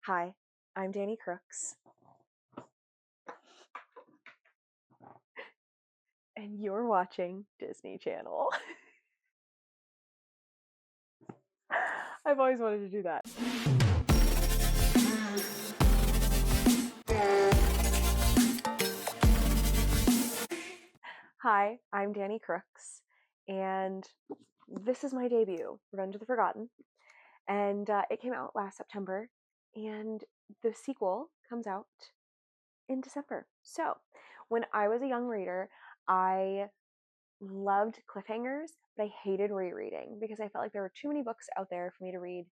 Hi, I'm Dany Crooks, and you're watching Disney Channel. I've always wanted to do that. Hi, I'm Dany Crooks, and this is my debut, Revenge of the Forgotten, and it came out last September, and the sequel comes out in December. So, when I was a young reader, I loved cliffhangers, but I hated rereading because I felt like there were too many books out there for me to read,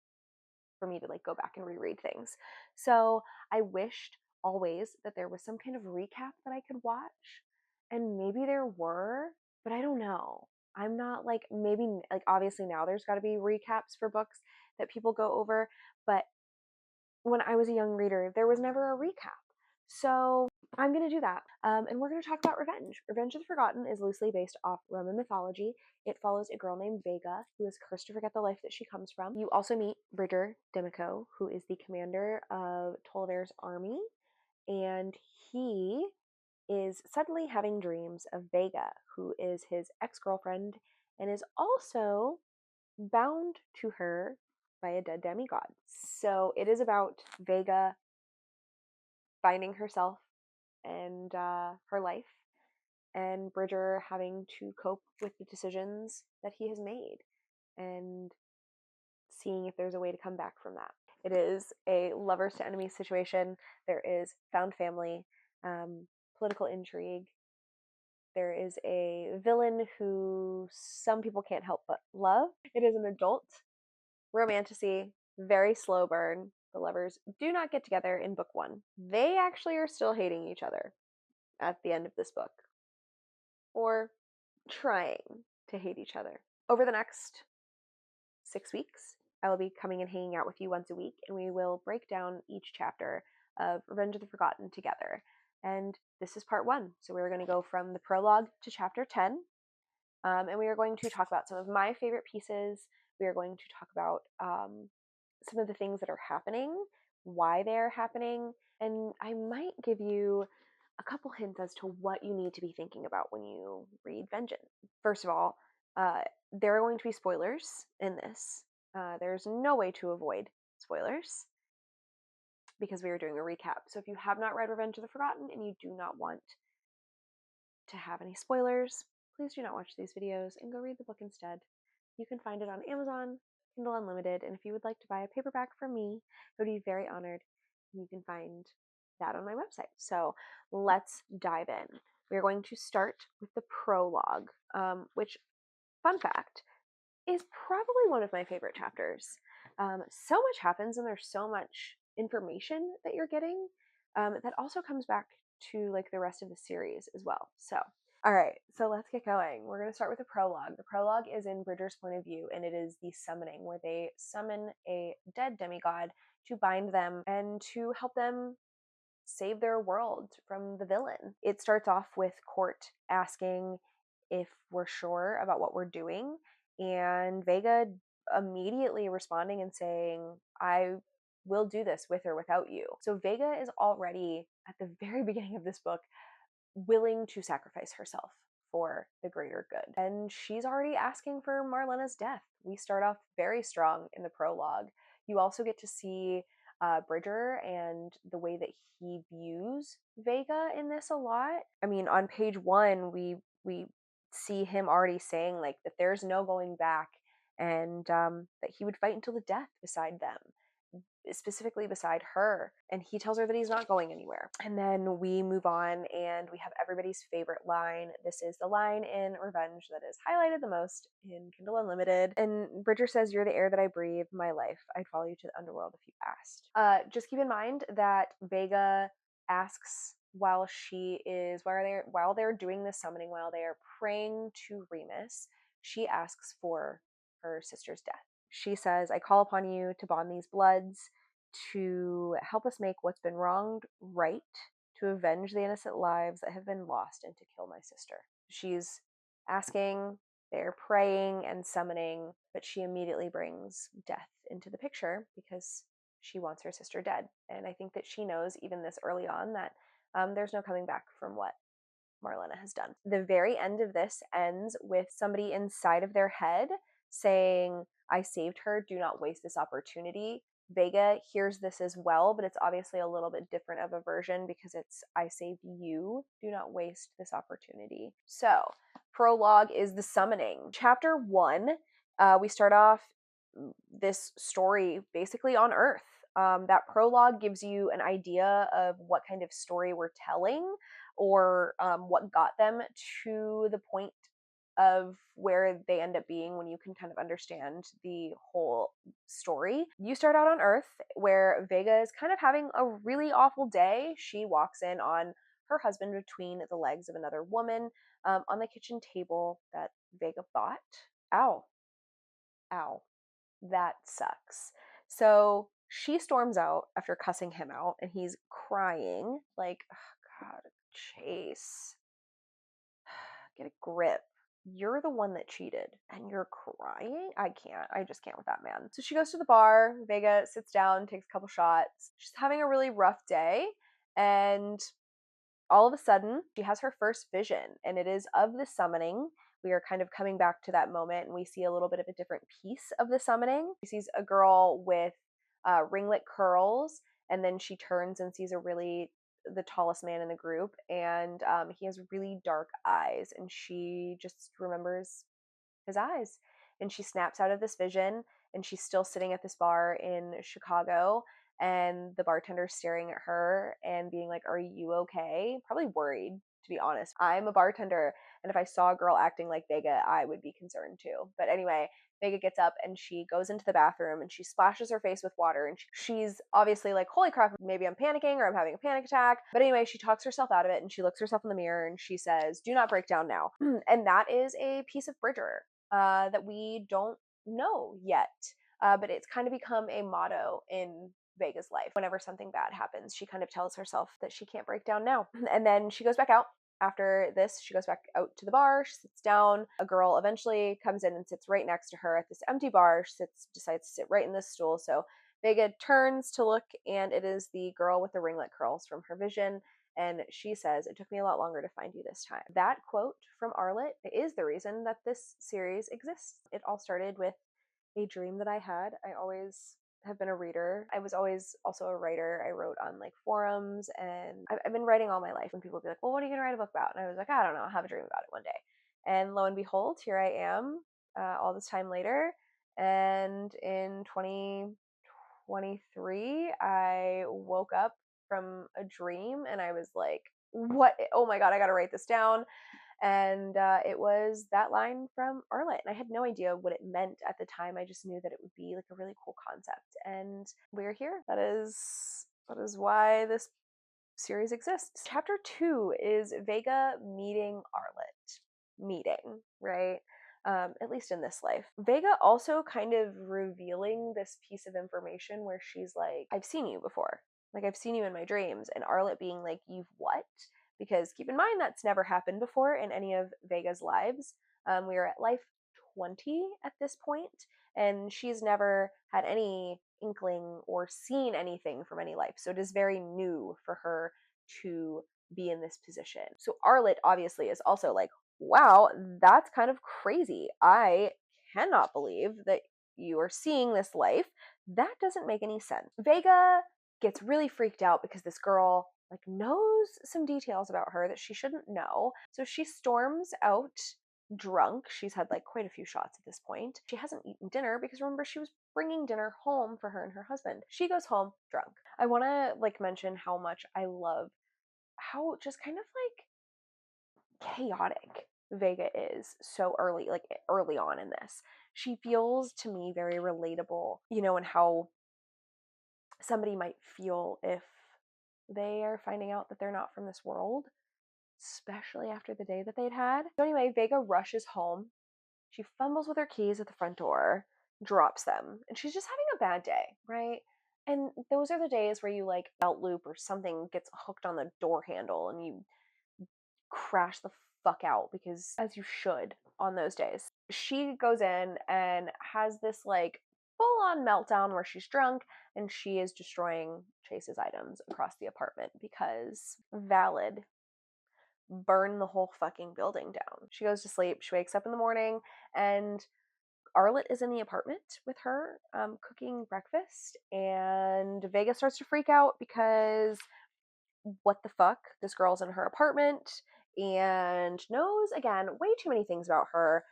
for me to like go back and reread things. So I wished always that there was some kind of recap that I could watch. And maybe there were, but I don't know. I'm not like, maybe like obviously now there's got to be recaps for books that people go over, but when I was a young reader, there was never a recap. So I'm going to do that. And we're going to talk about Revenge. Revenge of the Forgotten is loosely based off Roman mythology. It follows a girl named Vega who is cursed to forget the life that she comes from. You also meet Bridger Demico, who is the commander of Tolliver's army, and he is suddenly having dreams of Vega, who is his ex-girlfriend and is also bound to her by a dead demigod. So it is about Vega finding herself and her life, and Bridger having to cope with the decisions that he has made and seeing if there's a way to come back from that. It is a lovers to enemies situation. There is found family, political intrigue. There is a villain who some people can't help but love. It is an adult romantasy, very slow burn. The lovers do not get together in book one. They actually are still hating each other at the end of this book, or trying to hate each other. Over the next 6 weeks, I will be coming and hanging out with you once a week, and we will break down each chapter of Revenge of the Forgotten together. And this is part one. So we're going to go from the prologue to chapter 10. And we are going to talk about some of my favorite pieces. We are going to talk about some of the things that are happening, why they are happening, and I might give you a couple hints as to what you need to be thinking about when you read Vengeance. First of all, there are going to be spoilers in this. There's no way to avoid spoilers because we are doing a recap. So if you have not read Revenge of the Forgotten and you do not want to have any spoilers, please do not watch these videos and go read the book instead. You can find it on Amazon, Kindle Unlimited, and if you would like to buy a paperback from me, I would be very honored. You can find that on my website. So let's dive in. We're going to start with the prologue, which, fun fact, is probably one of my favorite chapters. So much happens and there's so much information that you're getting that also comes back to like the rest of the series as well. So all right, so let's get going. We're going to start with the prologue. The prologue is in Bridger's point of view, and it is the summoning, where they summon a dead demigod to bind them and to help them save their world from the villain. It starts off with Court asking if we're sure about what we're doing, and Vega immediately responding and saying, I will do this with or without you. So Vega is already, at the very beginning of this book, willing to sacrifice herself for the greater good. And she's already asking for Marlena's death. We start off very strong in the prologue. You also get to see Bridger and the way that he views Vega in this a lot. I mean, on page one, we see him already saying like that there's no going back, and that he would fight until the death beside them, specifically beside her, and he tells her that he's not going anywhere. And then we move on and we have everybody's favorite line. This is the line in Revenge that is highlighted the most in Kindle Unlimited, and Bridger says, "You're the air that I breathe, my life. I'd follow you to the underworld if you asked." Just keep in mind that Vega asks while they're doing the summoning, while they are praying to Remus, she asks for her sister's death. She says, I call upon you to bond these bloods, to help us make what's been wronged right, to avenge the innocent lives that have been lost, and to kill my sister. She's asking, they're praying and summoning, but she immediately brings death into the picture because she wants her sister dead. And I think that she knows even this early on that there's no coming back from what Marlena has done. The very end of this ends with somebody inside of their head saying, I saved her, do not waste this opportunity. Vega hears this as well, but it's obviously a little bit different of a version because it's, I saved you, do not waste this opportunity. So, prologue is the summoning. Chapter 1, we start off this story basically on Earth. That prologue gives you an idea of what kind of story we're telling, or what got them to the point of where they end up being when you can kind of understand the whole story. You start out on Earth, where Vega is kind of having a really awful day. She walks in on her husband between the legs of another woman on the kitchen table that Vega bought. Ow. Ow. That sucks. So she storms out after cussing him out, and he's crying like, oh God, Chase, get a grip. You're the one that cheated and you're crying? I can't. I just can't with that man. So she goes to the bar. Vega sits down, takes a couple shots. She's having a really rough day. And all of a sudden, she has her first vision, and it is of the summoning. We are kind of coming back to that moment, and we see a little bit of a different piece of the summoning. She sees a girl with ringlet curls, and then she turns and sees the tallest man in the group, and he has really dark eyes, and she just remembers his eyes. And she snaps out of this vision, and she's still sitting at this bar in Chicago, and the bartender's staring at her and being like, are you okay? Probably worried, to be honest. I'm a bartender, and if I saw a girl acting like Vega, I would be concerned too. But anyway, Vega gets up and she goes into the bathroom and she splashes her face with water, and she's obviously like, holy crap, maybe I'm panicking or I'm having a panic attack. But anyway, she talks herself out of it, and she looks herself in the mirror and she says, do not break down now. And that is a piece of Bridger that we don't know yet. But it's kind of become a motto in Vega's life. Whenever something bad happens, she kind of tells herself that she can't break down now. And then she goes back out. After this, she goes back out to the bar. She sits down. A girl eventually comes in and sits right next to her at this empty bar. She decides to sit right in this stool. So Vega turns to look, and it is the girl with the ringlet curls from her vision. And she says, it took me a lot longer to find you this time. That quote from Arlet is the reason that this series exists. It all started with a dream that I had. I always have been a reader. I was always also a writer. I wrote on like forums, and I've been writing all my life. When people would be like, well, what are you going to write a book about? And I was like, I don't know. I'll have a dream about it one day. And lo and behold, here I am all this time later. And in 2023, I woke up from a dream and I was like, what? Oh my God, I got to write this down. And it was that line from Arlet. And I had no idea what it meant at the time. I just knew that it would be like a really cool concept. And we're here. That is why this series exists. Chapter 2 is Vega meeting Arlet. Meeting, right? At least in this life. Vega also kind of revealing this piece of information where she's like, I've seen you before. Like, I've seen you in my dreams. And Arlet being like, you've what? Because keep in mind, that's never happened before in any of Vega's lives. We are at life 20 at this point, and she's never had any inkling or seen anything from any life. So it is very new for her to be in this position. So Arlet obviously is also like, wow, that's kind of crazy. I cannot believe that you are seeing this life. That doesn't make any sense. Vega gets really freaked out because this girl like knows some details about her that she shouldn't know. So she storms out drunk. She's had like quite a few shots at this point. She hasn't eaten dinner because remember, she was bringing dinner home for her and her husband. She goes home drunk. I want to like mention how much I love how just kind of like chaotic Vega is so early, like early on in this. She feels to me very relatable, you know, and how somebody might feel if they are finding out that they're not from this world, especially after the day that they'd had. So anyway, Vega rushes home. She fumbles with her keys at the front door, drops them, and she's just having a bad day, right? And those are the days where you like belt loop or something gets hooked on the door handle and you crash the fuck out, because as you should on those days. She goes in and has this like full-on meltdown where she's drunk and she is destroying Chase's items across the apartment because valid. Burn the whole fucking building down. She goes to sleep. She wakes up in the morning and Arlette is in the apartment with her, cooking breakfast, and Vega starts to freak out because what the fuck? This girl's in her apartment and knows, again, way too many things about her.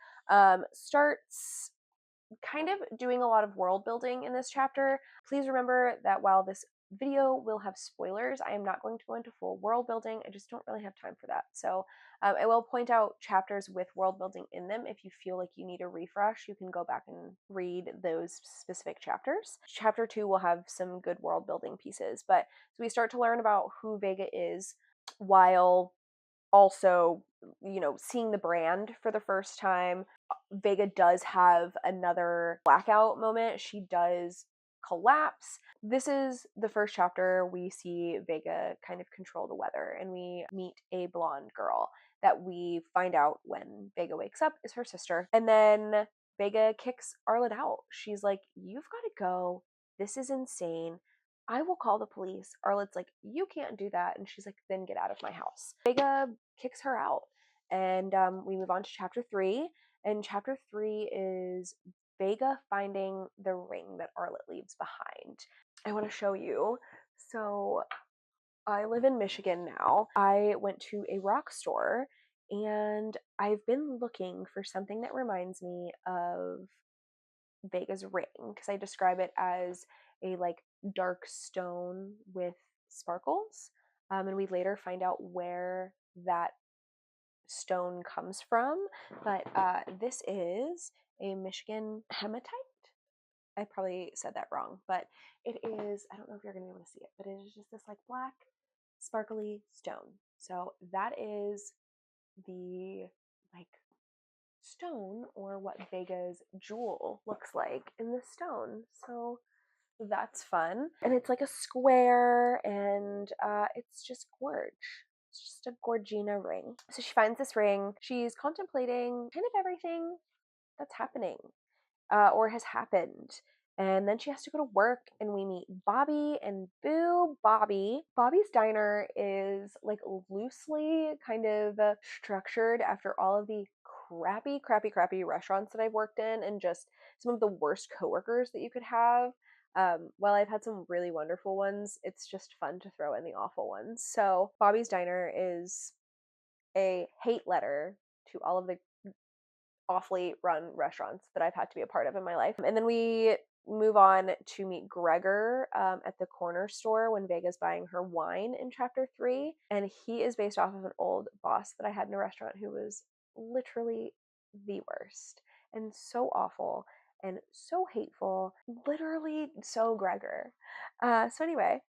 Starts kind of doing a lot of world building in this chapter. Please remember that while this video will have spoilers, I am not going to go into full world building. I just don't really have time for that. So I will point out chapters with world building in them. If you feel like you need a refresh, you can go back and read those specific chapters. Chapter 2 will have some good world building pieces. But so we start to learn about who Vega is while also, seeing the brand for the first time. Vega does have another blackout moment. She does collapse. This is the first chapter we see Vega kind of control the weather, and we meet a blonde girl that we find out when Vega wakes up is her sister. And then Vega kicks Arlette out. She's like, "You've got to go. This is insane. I will call the police." Arlette's like, "You can't do that." And she's like, "Then get out of my house." Vega kicks her out. And we move on to chapter 3. And chapter 3 is Vega finding the ring that Arlette leaves behind. I want to show you. So I live in Michigan now. I went to a rock store and I've been looking for something that reminds me of Vega's ring, because I describe it as a like dark stone with sparkles. And we later find out where that stone comes from. But this is a Michigan hematite. I probably said that wrong, but it is, I don't know if you're going to be able to see it, but it is just this like black sparkly stone. So that is the like stone, or what Vega's jewel looks like in the stone. So that's fun. And it's like a square, and it's just gorge. It's just a Gorgina ring. So she finds this ring. She's contemplating kind of everything that's happening, or has happened. And then she has to go to work, and we meet Bobby and Boo Bobby. Bobby's Diner is like loosely kind of structured after all of the crappy restaurants that I've worked in, and just some of the worst coworkers that you could have. While I've had some really wonderful ones, it's just fun to throw in the awful ones. So Bobby's Diner is a hate letter to all of the awfully run restaurants that I've had to be a part of in my life. And then we move on to meet Gregor at the corner store when Vega's buying her wine in chapter 3. And he is based off of an old boss that I had in a restaurant who was literally the worst and so awful and so hateful. Literally so Gregor. So anyway,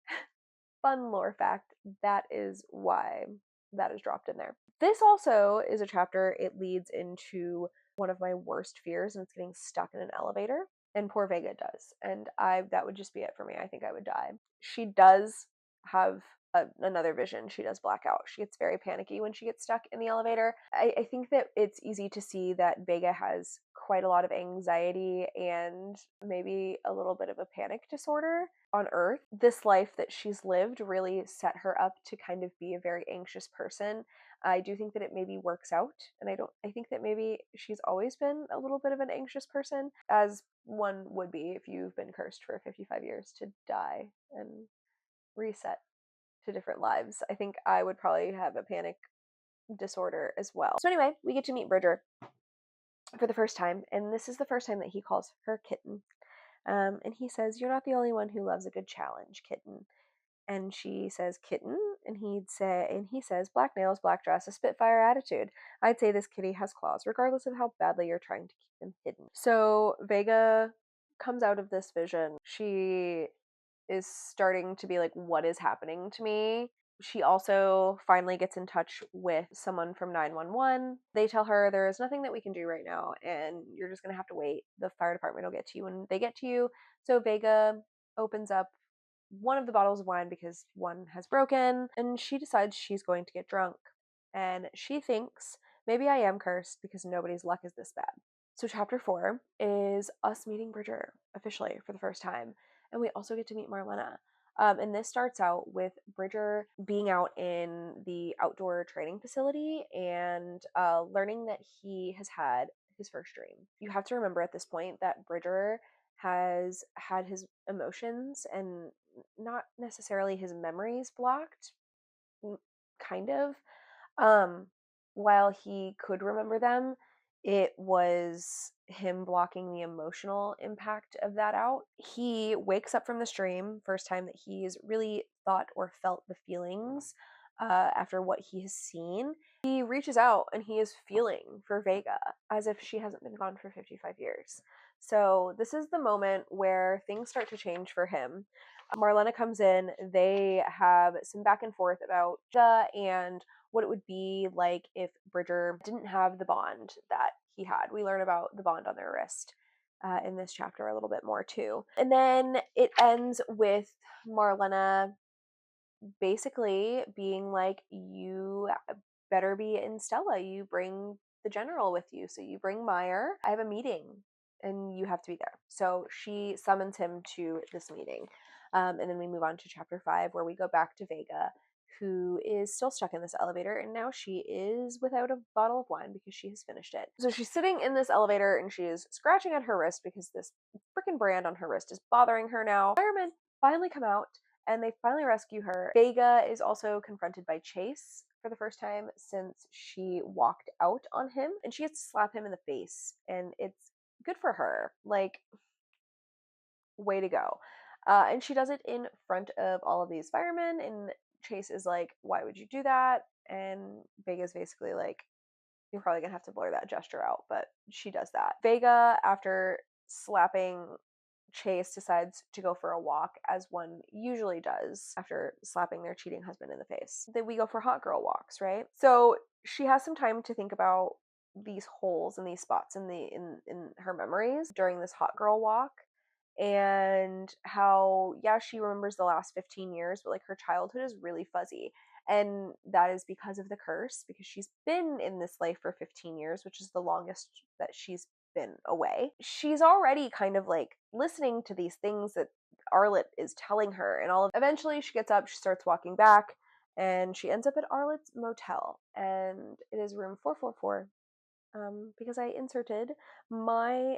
fun lore fact, that is why that is dropped in there. This also is a chapter, it leads into one of my worst fears, and it's getting stuck in an elevator. And poor Vega does. And that would just be it for me. I think I would die. She does have another vision. She does black out. She gets very panicky when she gets stuck in the elevator. I think that it's easy to see that Vega has quite a lot of anxiety and maybe a little bit of a panic disorder on Earth. This life that she's lived really set her up to kind of be a very anxious person. I do think that it maybe works out, and I think that maybe she's always been a little bit of an anxious person, as one would be if you've been cursed for 55 years to die and reset to different lives. I think I would probably have a panic disorder as well. So anyway, we get to meet Bridger for the first time, and this is the first time that he calls her kitten. And he says, "You're not the only one who loves a good challenge, kitten." And she says, "Kitten?" And he says, "Black nails, black dress, a spitfire attitude. I'd say this kitty has claws, regardless of how badly you're trying to keep them hidden." So Vega comes out of this vision. She is starting to be like, what is happening to me? She also finally gets in touch with someone from 911. They tell her there is nothing that we can do right now, and you're just going to have to wait. The fire department will get to you when they get to you. So Vega opens up one of the bottles of wine because one has broken, and she decides she's going to get drunk. And she thinks, maybe I am cursed because nobody's luck is this bad. So chapter 4 is us meeting Bridger officially for the first time, and we also get to meet Marlena. And this starts out with Bridger being out in the outdoor training facility and learning that he has had his first dream. You have to remember at this point that Bridger has had his emotions and not necessarily his memories blocked, kind of. Um, while he could remember them, it was him blocking the emotional impact of that out. He wakes up from this dream, first time that he's really thought or felt the feelings after what he has seen. He reaches out and he is feeling for Vega as if she hasn't been gone for 55 years. So this is the moment where things start to change for him. Marlena comes in, they have some back and forth about Vega and what it would be like if Bridger didn't have the bond that he had. We learn about the bond on their wrist in this chapter a little bit more too. And then it ends with Marlena basically being like, you better be in Stella. You bring the general with you. So you bring Meyer. I have a meeting and you have to be there. So she summons him to this meeting. And then we move on to chapter 5, where we go back to Vega, who is still stuck in this elevator, and now she is without a bottle of wine because she has finished it. So she's sitting in this elevator and she is scratching at her wrist because this freaking brand on her wrist is bothering her now. Firemen finally come out and they finally rescue her. Vega is also confronted by Chase for the first time since she walked out on him, and she gets to slap him in the face, and it's good for her. Like, way to go. And she does it in front of all of these firemen, and Chase is like, why would you do that? And Vega's basically like, you're probably gonna have to blur that gesture out, but she does that. Vega, after slapping Chase, decides to go for a walk, as one usually does after slapping their cheating husband in the face. Then we go for hot girl walks, right? So she has some time to think about these holes and these spots in her memories during this hot girl walk, and how, yeah, she remembers the last 15 years, but like her childhood is really fuzzy. And that is because of the curse, because she's been in this life for 15 years, which is the longest that she's been away. She's already kind of like listening to these things that Arlette is telling her, and eventually she gets up, she starts walking back, and she ends up at Arlette's motel, and it is room 444, because I inserted my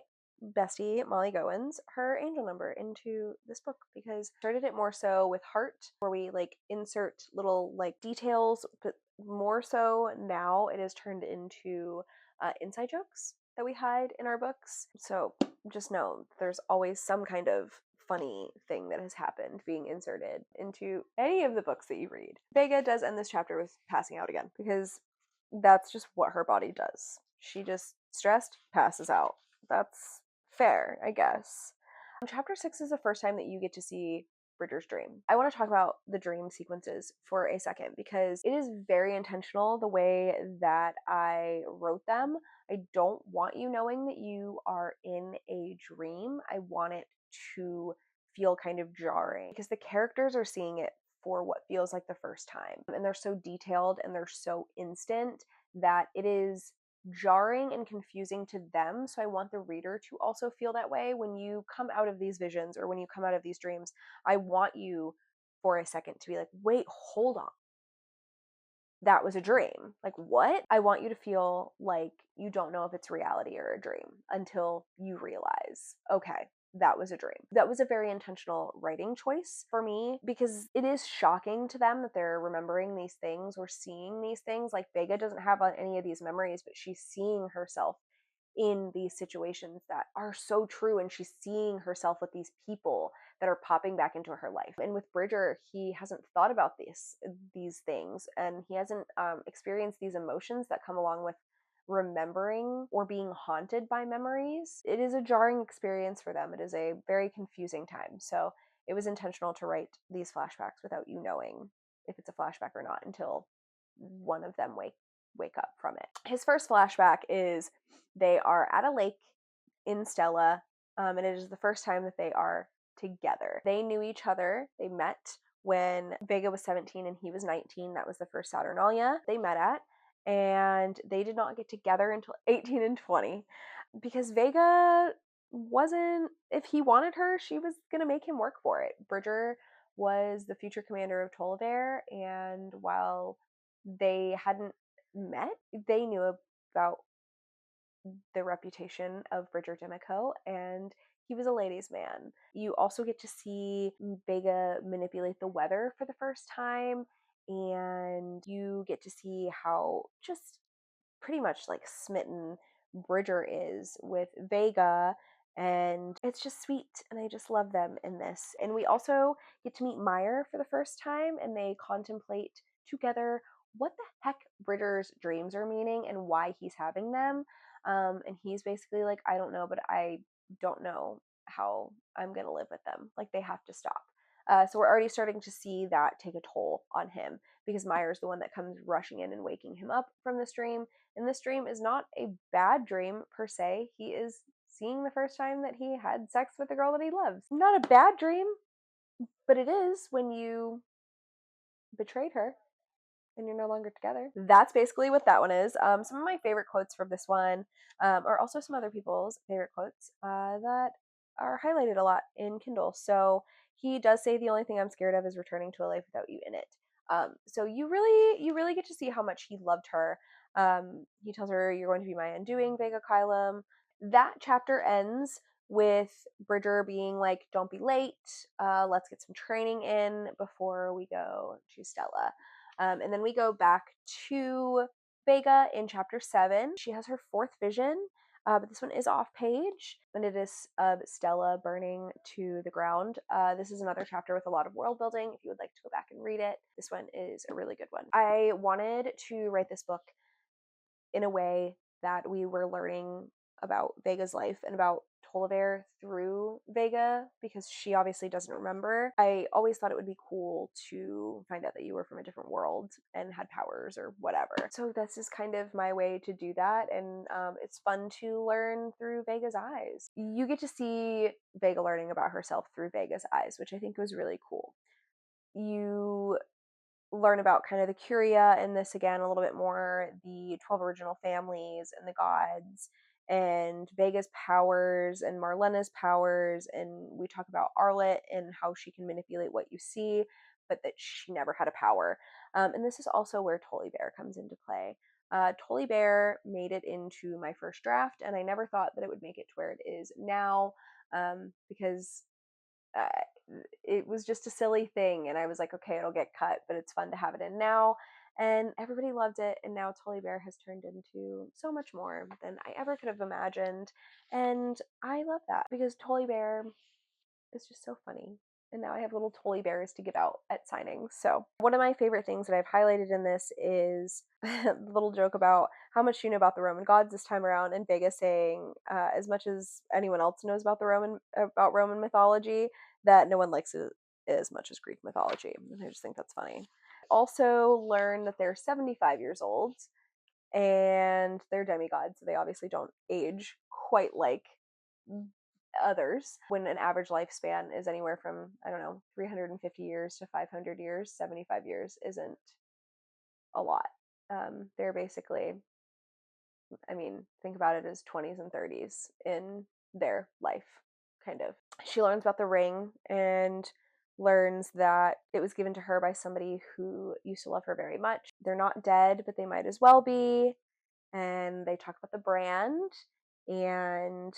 bestie Molly Goins, her angel number, into this book, because I started it more so with Heart, where we like insert little like details, but more so now it is turned into inside jokes that we hide in our books. So just know there's always some kind of funny thing that has happened being inserted into any of the books that you read. Vega does end this chapter with passing out again, because that's just what her body does. She just stressed, passes out. That's fair, I guess. Chapter 6 is the first time that you get to see Bridger's dream. I want to talk about the dream sequences for a second, because it is very intentional the way that I wrote them. I don't want you knowing that you are in a dream. I want it to feel kind of jarring, because the characters are seeing it for what feels like the first time. And they're so detailed and they're so instant that it is jarring and confusing to them. So I want the reader to also feel that way when you come out of these visions or when you come out of these dreams. I want you for a second to be like, wait, hold on. That was a dream. Like, what? I want you to feel like you don't know if it's reality or a dream until you realize, okay, that was a dream. That was a very intentional writing choice for me, because it is shocking to them that they're remembering these things or seeing these things. Like, Vega doesn't have any of these memories, but she's seeing herself in these situations that are so true, and she's seeing herself with these people that are popping back into her life. And with Bridger, he hasn't thought about these things, and he hasn't experienced these emotions that come along with remembering or being haunted by memories. It is a jarring experience for them. It is a very confusing time. So it was intentional to write these flashbacks without you knowing if it's a flashback or not until one of them wake up from it. His first flashback is they are at a lake in Stella, and it is the first time that they are together. They knew each other. They met when Vega was 17 and he was 19. That was the first Saturnalia they met at, and they did not get together until 18 and 20. because Vega wasn't, if he wanted her, she was going to make him work for it. Bridger was the future commander of Tolliver, and while they hadn't met, they knew about the reputation of Bridger Demico, and he was a ladies' man. You also get to see Vega manipulate the weather for the first time, and you get to see how just pretty much like smitten Bridger is with Vega, and it's just sweet, and I just love them in this. And we also get to meet Meyer for the first time, and they contemplate together what the heck Bridger's dreams are meaning and why he's having them. And he's basically like, I don't know, but I don't know how I'm gonna live with them. Like, they have to stop. So we're already starting to see that take a toll on him, because Meyer's the one that comes rushing in and waking him up from this dream. And this dream is not a bad dream per se. He is seeing the first time that he had sex with the girl that he loves. Not a bad dream, but it is when you betrayed her and you're no longer together. That's basically what that one is. Some of my favorite quotes from this one are also some other people's favorite quotes that are highlighted a lot in Kindle. So he does say, the only thing I'm scared of is returning to a life without you in it. So you really get to see how much he loved her. He tells her, you're going to be my undoing, Vega Kylum. That chapter ends with Bridger being like, don't be late. Let's get some training in before we go to Stella. And then we go back to Vega in chapter 7. She has her fourth vision, but this one is off page, and it is of Stella burning to the ground. This is another chapter with a lot of world building. If you would like to go back and read it, this one is a really good one. I wanted to write this book in a way that we were learning about Vega's life and about Tolliver through Vega, because she obviously doesn't remember. I always thought it would be cool to find out that you were from a different world and had powers or whatever. So this is kind of my way to do that, and it's fun to learn through Vega's eyes. You get to see Vega learning about herself through Vega's eyes, which I think was really cool. You learn about kind of the Curia in this again a little bit more, the 12 original families and the gods, and Vega's powers and Marlena's powers, and we talk about Arlet and how she can manipulate what you see, but that she never had a power. And this is also where Tolliver comes into play. Tolliver made it into my first draft, and I never thought that it would make it to where it is now, because uh, it was just a silly thing, and I was like, okay, it'll get cut, but it's fun to have it in now. And everybody loved it, and now Tolliver has turned into so much more than I ever could have imagined, and I love that, because Tolliver is just so funny. And now I have little Tolly bears to give out at signings. So one of my favorite things that I've highlighted in this is the little joke about how much you know about the Roman gods this time around, and Vega saying, as much as anyone else knows about Roman mythology, that no one likes it as much as Greek mythology. And I just think that's funny. Also learn that they're 75 years old, and they're demigods, so they obviously don't age quite like others. When an average lifespan is anywhere from, I don't know, 350 years to 500 years, 75 years isn't a lot. They're basically, I mean, think about it as 20s and 30s in their life, kind of. She learns about the ring and learns that it was given to her by somebody who used to love her very much. They're not dead, but they might as well be. And they talk about the brand and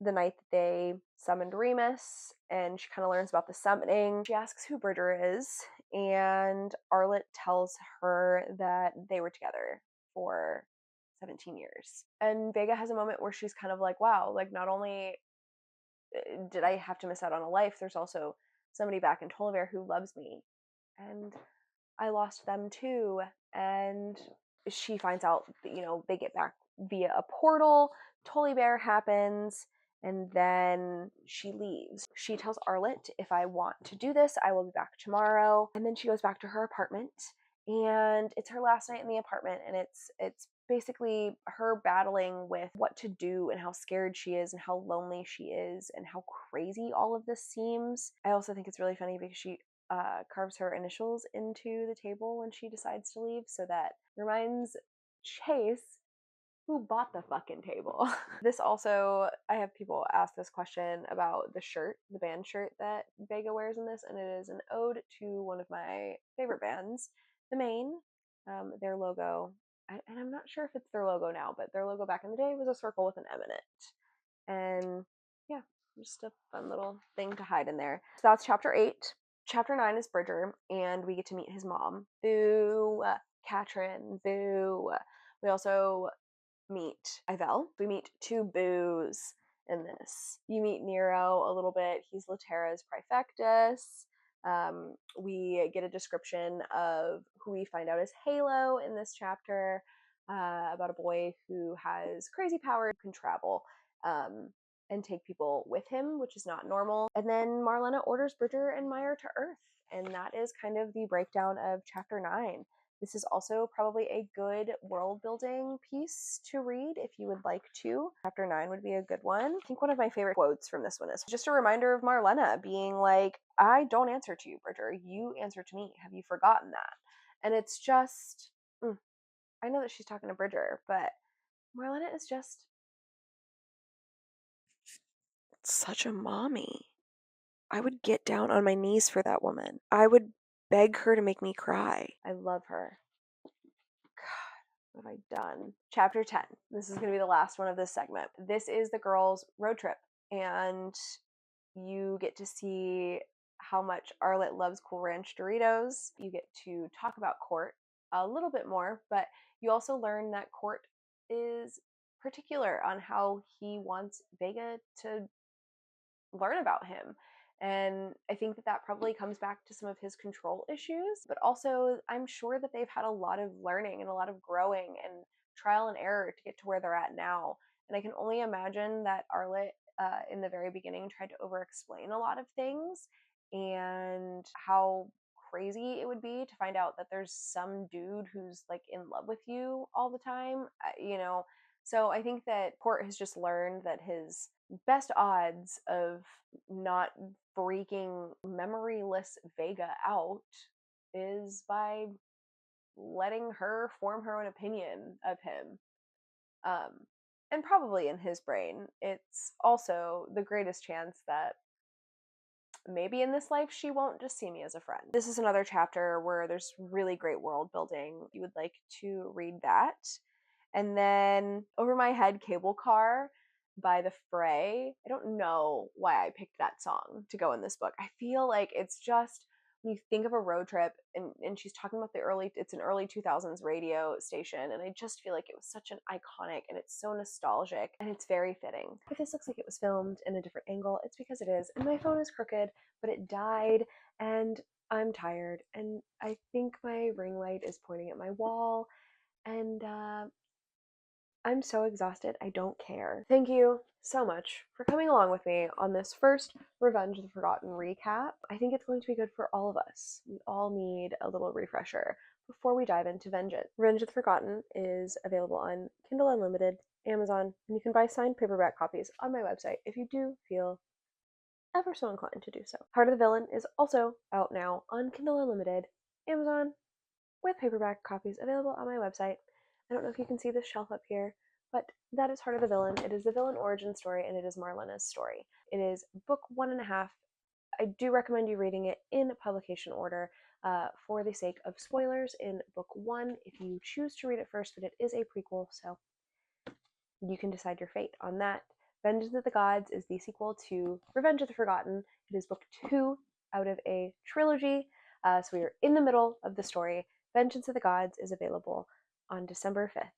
the night that they summoned Remus, and she kind of learns about the summoning. She asks who Bridger is, and Arlet tells her that they were together for 17 years. And Vega has a moment where she's kind of like, wow, like, not only did I have to miss out on a life, there's also somebody back in Tolliver who loves me. And I lost them too. And she finds out that, they get back via a portal. Tolliver happens, and then she leaves. She tells Arlet, if I want to do this, I will be back tomorrow. And then she goes back to her apartment, and it's her last night in the apartment, and it's basically her battling with what to do and how scared she is and how lonely she is and how crazy all of this seems. I also think it's really funny because she carves her initials into the table when she decides to leave, so that reminds Chase, who bought the fucking table? This also, I have people ask this question about the shirt, the band shirt that Vega wears in this, and it is an ode to one of my favorite bands, The Maine. Their logo, and I'm not sure if it's their logo now, but their logo back in the day was a circle with an M in it. And yeah, just a fun little thing to hide in there. So that's chapter 8. Chapter 9 is Bridger, and we get to meet his mom. Boo, Katrin, boo. We also meet Ivel. We meet 2 boos in this. You meet Nero a little bit. He's Laterra's Prefectus. We get a description of who we find out is Halo in this chapter, about a boy who has crazy power, can travel and take people with him, which is not normal. And then Marlena orders Bridger and Meyer to Earth, and that is kind of the breakdown of chapter 9. This is also probably a good world building piece to read if you would like to. Chapter 9 would be a good one. I think one of my favorite quotes from this one is just a reminder of Marlena being like, I don't answer to you, Bridger. You answer to me. Have you forgotten that? And it's just, I know that she's talking to Bridger, but Marlena is just such a mommy. I would get down on my knees for that woman. I would beg her to make me cry. I love her. What have I done? Chapter 10. This is going to be the last one of this segment. This is the girls' road trip, and you get to see how much Arlette loves Cool Ranch Doritos. You get to talk about Court a little bit more, but you also learn that Court is particular on how he wants Vega to learn about him. And I think that that probably comes back to some of his control issues, but also I'm sure that they've had a lot of learning and a lot of growing and trial and error to get to where they're at now. And I can only imagine that Arlette, in the very beginning, tried to over-explain a lot of things, and how crazy it would be to find out that there's some dude who's like in love with you all the time, So I think that Court has just learned that his best odds of not freaking memoryless Vega out is by letting her form her own opinion of him. And probably in his brain, it's also the greatest chance that maybe in this life she won't just see me as a friend. This is another chapter where there's really great world building. You would like to read that. And then Over My Head Cable Car by The Fray. I don't know why I picked that song to go in this book. I feel like it's just, when you think of a road trip, and she's talking about it's an early 2000s radio station, and I just feel like it was such an iconic, and it's so nostalgic, and it's very fitting. If this looks like it was filmed in a different angle, it's because it is, and my phone is crooked, but it died, and I'm tired, and I think my ring light is pointing at my wall, and I'm so exhausted, I don't care. Thank you so much for coming along with me on this first Revenge of the Forgotten recap. I think it's going to be good for all of us. We all need a little refresher before we dive into Vengeance. Revenge of the Forgotten is available on Kindle Unlimited, Amazon, and you can buy signed paperback copies on my website if you do feel ever so inclined to do so. Heart of the Villain is also out now on Kindle Unlimited, Amazon, with paperback copies available on my website. I don't know if you can see this shelf up here, but that is Heart of the Villain. It is the villain origin story, and it is Marlena's story. It is book 1.5. I do recommend you reading it in publication order for the sake of spoilers in book 1 if you choose to read it first, but it is a prequel, so you can decide your fate on that. Vengeance of the Gods is the sequel to Revenge of the Forgotten. It is book 2 out of a trilogy, so we are in the middle of the story. Vengeance of the Gods is available on December 5th.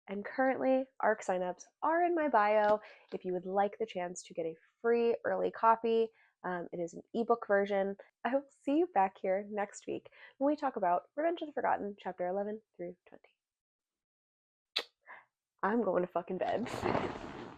And currently, ARC signups are in my bio if you would like the chance to get a free early copy. It is an ebook version. I will see you back here next week when we talk about Revenge of the Forgotten, chapter 11 through 20. I'm going to fucking bed.